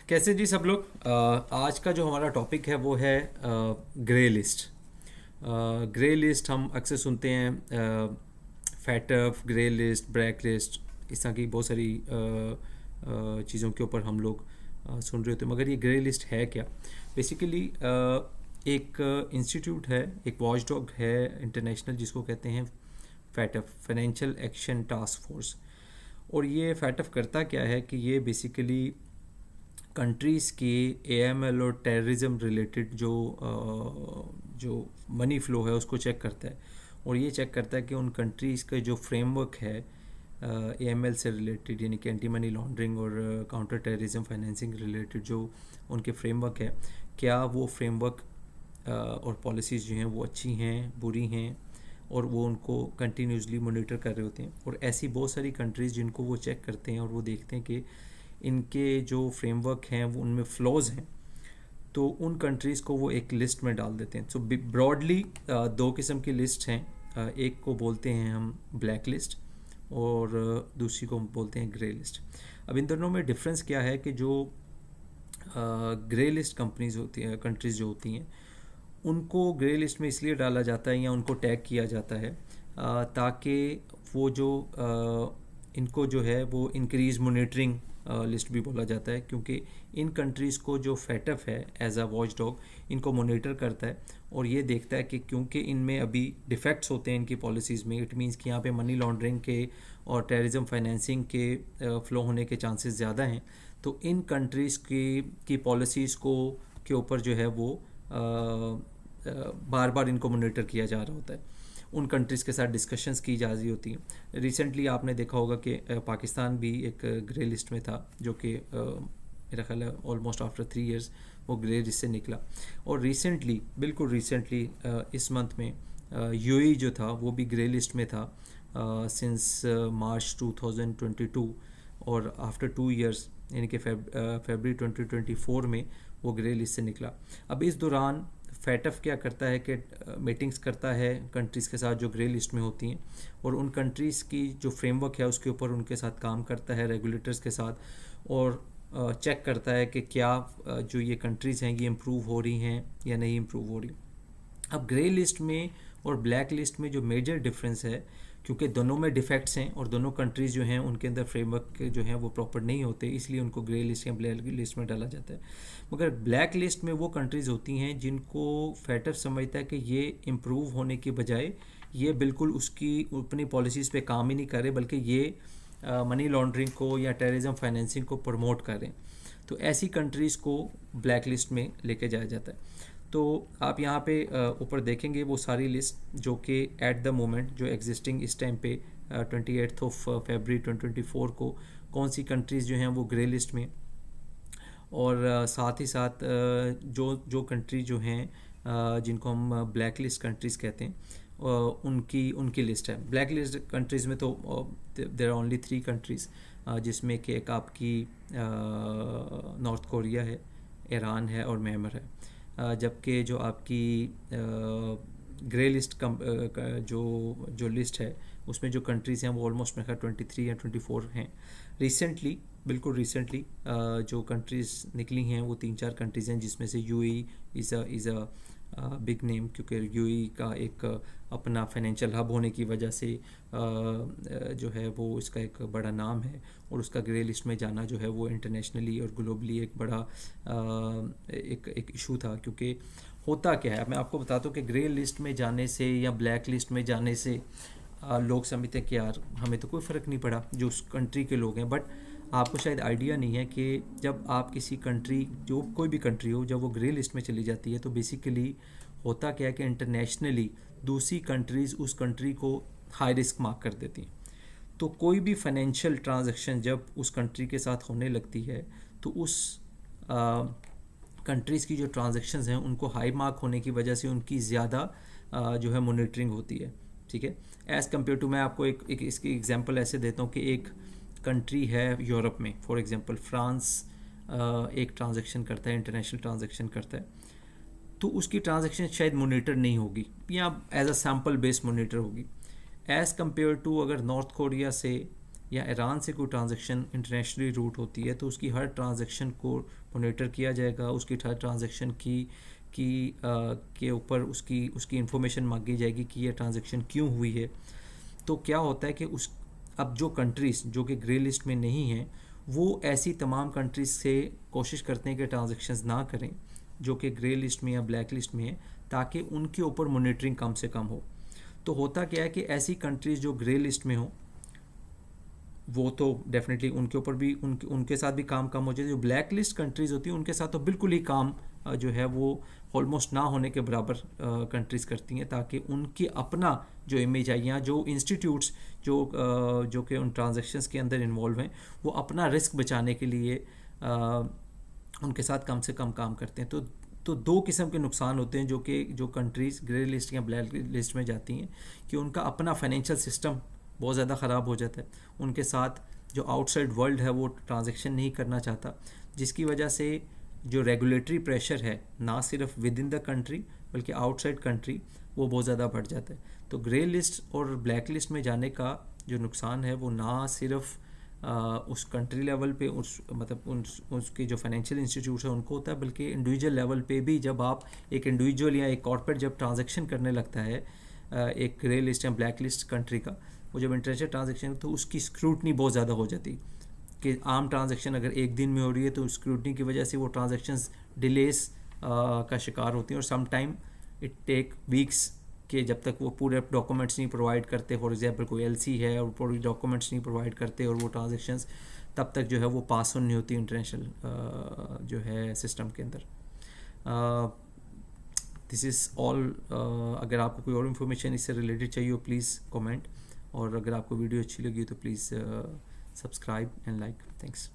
کیسے جی سب لوگ؟ آج کا جو ہمارا ٹاپک ہے وہ ہے گرے لسٹ. گرے لسٹ ہم اکثر سنتے ہیں، FATF, grey list, black list, اس طرح کی بہت ساری چیزوں کے اوپر ہم لوگ سن رہے ہوتے ہیں. مگر یہ گرے لسٹ ہے کیا؟ بیسیکلی ایک انسٹیٹیوٹ ہے، ایک واچ ڈاگ ہے انٹرنیشنل، جس کو کہتے ہیں FATF, financial action task force. اور یہ فیٹف کرتا کیا ہے کہ یہ بیسیکلی کنٹریز کے اے ایم ایل اور ٹیررزم ریلیٹڈ جو منی فلو ہے اس کو چیک کرتا ہے. اور یہ چیک کرتا ہے کہ ان کنٹریز کا جو فریم ورک ہے اے ایم ایل سے ریلیٹڈ، یعنی کہ اینٹی منی لانڈرنگ اور کاؤنٹر ٹیررزم فائنینسنگ ریلیٹڈ جو ان کے فریم ورک ہے، کیا وہ فریم ورک اور پالیسیز جو ہیں وہ اچھی ہیں، بری ہیں، اور وہ ان کو کنٹینیوسلی مانیٹر کر رہے ہوتے ہیں. اور ایسی بہت ساری کنٹریز جن کو وہ چیک کرتے ہیں اور وہ دیکھتے ہیں کہ ان کے جو فریم ورک ہیں وہ ان میں فلوز ہیں، تو ان کنٹریز کو وہ ایک لسٹ میں ڈال دیتے ہیں. سو براڈلی دو قسم کی لسٹ ہیں. ایک کو بولتے ہیں ہم بلیک لسٹ اور دوسری کو بولتے ہیں گرے لسٹ. اب ان دونوں میں ڈفرینس کیا ہے کہ جو گرے لسٹ کمپنیز ہوتی ہیں، کنٹریز جو ہوتی ہیں، ان کو گرے لسٹ میں اس لیے ڈالا جاتا ہے یا ان کو ٹیگ کیا جاتا ہے تاکہ وہ جو ان کو جو ہے وہ انکریز مانیٹرنگ لسٹ بھی بولا جاتا ہے، کیونکہ ان کنٹریز کو جو فیٹف ہے ایز اے واچ ڈاگ ان کو مانیٹر کرتا ہے اور یہ دیکھتا ہے کہ کیونکہ ان میں ابھی ڈیفیکٹس ہوتے ہیں ان کی پالیسیز میں، اٹ مینس کہ یہاں پہ منی لانڈرنگ کے اور ٹیررزم فائنینسنگ کے فلو ہونے کے چانسز زیادہ ہیں. تو ان کنٹریز کی پالیسیز کو کے اوپر جو ہے وہ بار بار ان کو مانیٹر کیا جا رہا ہوتا ہے. ان کنٹریز کے ساتھ ڈسکشنز کی جا رہی ہوتی ہیں. ریسنٹلی آپ نے دیکھا ہوگا کہ پاکستان بھی ایک گرے لسٹ میں تھا، جو کہ میرا خیال ہے آلموسٹ آفٹر 3 ایئرس وہ گرے لسٹ سے نکلا. اور ریسنٹلی، بالکل ریسنٹلی اس منتھ میں یو اے جو تھا وہ بھی گرے لسٹ میں تھا سنس مارچ 2022، اور آفٹر 2 ایئرس یعنی کہ فیبرری 2024 میں وہ گرے لسٹ سے نکلا. اب اس دوران فیٹف کیا کرتا ہے کہ میٹنگز کرتا ہے کنٹریز کے ساتھ جو گرے لسٹ میں ہوتی ہیں، اور ان کنٹریز کی جو فریم ورک ہے اس کے اوپر ان کے ساتھ کام کرتا ہے ریگولیٹرز کے ساتھ، اور چیک کرتا ہے کہ کیا جو یہ کنٹریز ہیں یہ امپروو ہو رہی ہیں یا نہیں امپروو ہو رہی. اب گرے لسٹ میں اور بلیک لسٹ میں جو میجر ڈفرینس ہے، کیونکہ دونوں میں ڈیفیکٹس ہیں اور دونوں کنٹریز جو ہیں ان کے اندر فریم ورک جو ہیں وہ پراپر نہیں ہوتے، اس لیے ان کو گرے لسٹ یا بلیک لسٹ میں ڈالا جاتا ہے. مگر بلیک لسٹ میں وہ کنٹریز ہوتی ہیں جن کو فیٹف سمجھتا ہے کہ یہ امپروو ہونے کے بجائے یہ بالکل اس کی اپنی پالیسیز پہ کام ہی نہیں کر رہے، بلکہ یہ منی لانڈرنگ کو یا ٹیررزم فائنینسنگ کو پروموٹ کر رہے ہیں. تو ایسی کنٹریز کو بلیک لسٹ میں لے کے جایا جاتا ہے. تو آپ یہاں پہ اوپر دیکھیں گے وہ ساری لسٹ جو کہ ایٹ دا مومنٹ جو ایگزسٹنگ اس ٹائم پہ 28 فیبرری 2024 کو کون سی کنٹریز جو ہیں وہ گرے لسٹ میں، اور ساتھ ہی ساتھ جو کنٹری جو ہیں جن کو ہم بلیک لسٹ کنٹریز کہتے ہیں ان کی لسٹ ہے. بلیک لسٹ کنٹریز میں تو دیر آر اونلی 3 کنٹریز، جس میں کہ ایک آپ کی نارتھ کوریا ہے، ایران ہے اور میانمار ہے. جبکہ جو آپ کی گرے لسٹ جو لسٹ ہے اس میں جو کنٹریز ہیں وہ آلموسٹ میرے خیال 23 یا 24 ہیں. ریسنٹلی، بالکل ریسنٹلی جو کنٹریز نکلی ہیں وہ 3-4 کنٹریز ہیں، جس میں سے you a is a big name, کیونکہ یو اے کا ایک اپنا فائنینشیل ہب ہونے کی وجہ سے جو ہے وہ اس کا ایک بڑا نام ہے، اور اس کا گرے لسٹ میں جانا جو ہے وہ انٹرنیشنلی اور گلوبلی ایک بڑا ایک ایشو تھا. کیونکہ ہوتا کیا ہے، میں آپ کو بتاتا ہوں کہ گرے لسٹ میں جانے سے یا بلیک لسٹ میں جانے سے لوگ سمجھتے ہیں کہ یار ہمیں تو کوئی فرق نہیں پڑا جو اس کنٹری کے لوگ ہیں. بٹ آپ کو شاید آئیڈیا نہیں ہے کہ جب آپ کسی کنٹری، جو کوئی بھی کنٹری ہو، جب وہ گرے لسٹ میں چلی جاتی ہے تو بیسیکلی ہوتا کیا ہے کہ انٹرنیشنلی دوسری کنٹریز اس کنٹری کو ہائی رسک مارک کر دیتی ہیں. تو کوئی بھی فائنینشیل ٹرانزیکشن جب اس کنٹری کے ساتھ ہونے لگتی ہے تو اس کنٹریز کی جو ٹرانزیکشنز ہیں ان کو ہائی مارک ہونے کی وجہ سے ان کی زیادہ جو ہے مانیٹرنگ ہوتی ہے. ٹھیک ہے، ایز کمپیئر ٹو، میں آپ کو ایک اس کی ایگزامپل ایسے دیتا ہوں کہ ایک کنٹری ہے یورپ میں، فار ایگزامپل فرانس ایک ٹرانزیکشن کرتا ہے، انٹرنیشنل ٹرانزیکشن کرتا ہے، تو اس کی ٹرانزیکشن شاید مانیٹر نہیں ہوگی یا as a sample base monitor ہوگی. ایز کمپیئر ٹو اگر نارتھ کوریا سے یا ایران سے کوئی ٹرانزیکشن انٹرنیشنلی روٹ ہوتی ہے تو اس کی ہر ٹرانزیکشن کو مانیٹر کیا جائے گا، اس کی ہر ٹرانزیکشن کے اوپر اس کی انفارمیشن مانگی جائے گی کہ یہ ٹرانزیکشن کیوں ہوئی ہے. تو کیا ہوتا ہے کہ اب جو کنٹریز جو کہ گرے لسٹ میں نہیں ہیں وہ ایسی تمام کنٹریز سے کوشش کرتے ہیں کہ ٹرانزیکشنز نہ کریں جو کہ گرے لسٹ میں یا بلیک لسٹ میں ہیں، تاکہ ان کے اوپر مانیٹرنگ کم سے کم ہو. تو ہوتا کیا ہے کہ ایسی کنٹریز جو گرے لسٹ میں ہوں وہ تو ڈیفینیٹلی ان کے اوپر بھی ان کے ساتھ بھی کام کم ہو جائے. جو بلیک لسٹ کنٹریز ہوتی ہیں ان کے ساتھ تو بالکل ہی کام جو ہے وہ آلموسٹ نہ ہونے کے برابر کنٹریز کرتی ہیں، تاکہ ان کی اپنا جو امیج ہے یا جو انسٹیٹیوٹس جو کہ ان ٹرانزیکشنز کے اندر انوالو ہیں وہ اپنا رسک بچانے کے لیے ان کے ساتھ کم سے کم کام کرتے ہیں. تو دو قسم کے نقصان ہوتے ہیں جو کنٹریز گرے لسٹ یا بلیک لسٹ میں جاتی ہیں، کہ ان کا اپنا فائنینشیل سسٹم بہت زیادہ خراب ہو جاتا ہے، ان کے ساتھ جو آؤٹ سائڈ ورلڈ ہے وہ ٹرانزیکشن نہیں کرنا چاہتا، جس کی وجہ سے جو ریگولیٹری پریشر ہے نہ صرف ود ان دا کنٹری بلکہ آؤٹ سائڈ کنٹری وہ بہت زیادہ بڑھ جاتا ہے. تو گرے لسٹ اور بلیک لسٹ میں جانے کا جو نقصان ہے وہ نہ صرف اس کنٹری لیول پہ مطلب اس کے جو فائنینشیل انسٹیٹیوٹس ہیں ان کو ہوتا ہے، بلکہ انڈیویجول لیول پہ بھی جب آپ ایک انڈیویجول یا ایک کارپوریٹ جب ٹرانزیکشن کرنے لگتا ہے ایک گرے لسٹ یا بلیک لسٹ کنٹری کا، وہ جب انٹرنیشنل ٹرانزیکشن تو اس کی اسکروٹنی بہت زیادہ ہو جاتی کہ عام ٹرانزیکشن اگر ایک دن میں ہو رہی ہے تو اسکروٹنی کی وجہ سے وہ ٹرانزیکشنز ڈیلیز کا شکار ہوتی ہیں، اور سم ٹائم اٹ ٹیک ویکس کہ جب تک وہ پورے ڈاکومنٹس نہیں پرووائڈ کرتے. فار ایگزامپل کوئی ایل سی ہے اور پورے ڈاکومنٹس نہیں پرووائڈ کرتے اور وہ ٹرانزیکشنز تب تک جو ہے وہ پاس آن نہیں ہوتی انٹرنیشنل جو ہے سسٹم کے اندر. دس از آل. اگر آپ کو کوئی اور انفارمیشن اس سے ریلیٹڈ چاہیے ہو پلیز کامنٹ، اور اگر آپ کو ویڈیو اچھی لگی تو please subscribe and like. Thanks.